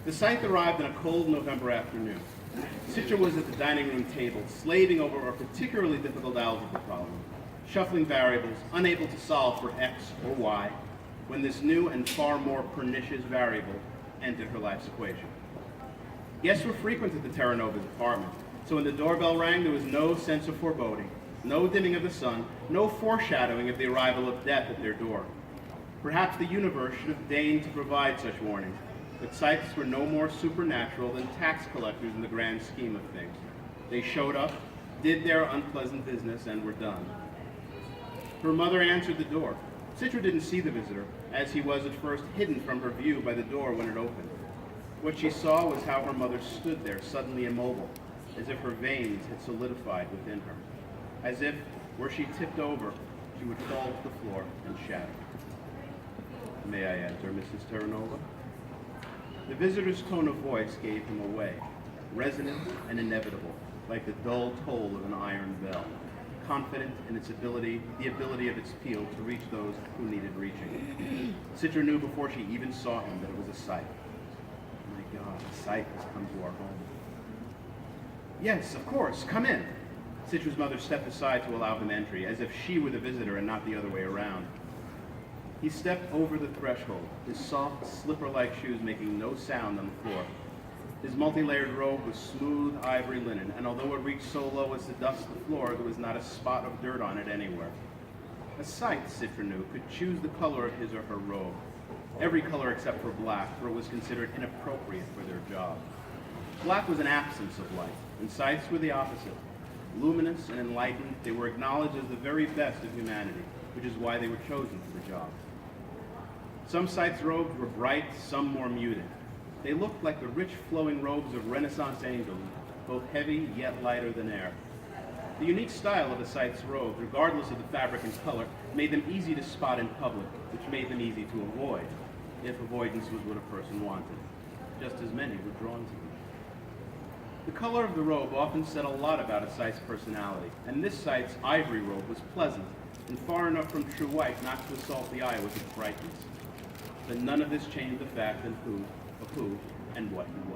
The Scythe arrived on a cold November afternoon. Citra was at the dining room table, slaving over a particularly difficult algebra problem, shuffling variables, unable to solve for x or y, when this new and far more pernicious variable entered her life's equation. Guests were frequent at the Terra Nova's apartment, so when the doorbell rang, there was no sense of foreboding, no dimming of the sun, no foreshadowing of the arrival of death at their door. Perhaps the universe should have deigned to provide such warnings, but Scythes were no more supernatural than tax collectors in the grand scheme of things. They showed up, did their unpleasant business, and were done. Her mother answered the door. Citra didn't see the visitor, as he was at first hidden from her view by the door when it opened. What she saw was how her mother stood there, suddenly immobile, as if her veins had solidified within her, as if, were she tipped over, she would fall to the floor and shatter. "May I enter, Mrs. Terranova?" The visitor's tone of voice gave him away, resonant and inevitable, like the dull toll of an iron bell, confident in the ability of its peal to reach those who needed reaching. Citra knew before she even saw him that it was a Scythe. My God, a Scythe has come to our home. "Yes, of course, come in." Citra's mother stepped aside to allow him entry, as if she were the visitor and not the other way around. He stepped over the threshold, his soft, slipper-like shoes making no sound on the floor. His multi-layered robe was smooth ivory linen, and although it reached so low as to dust the floor, there was not a spot of dirt on it anywhere. A Scythe, Citra knew, could choose the color of his or her robe. Every color except for black, for it was considered inappropriate for their job. Black was an absence of light, and Scythes were the opposite. Luminous and enlightened, they were acknowledged as the very best of humanity, which is why they were chosen for the job. Some Scythes' robes were bright, some more muted. They looked like the rich flowing robes of Renaissance angels, both heavy yet lighter than air. The unique style of a Scythe's robes, regardless of the fabric and color, made them easy to spot in public, which made them easy to avoid, if avoidance was what a person wanted, just as many were drawn to them. The color of the robe often said a lot about a Scythe's personality, and this Scythe's ivory robe was pleasant and far enough from true white not to assault the eye with its brightness. But none of this changed the fact of who and what he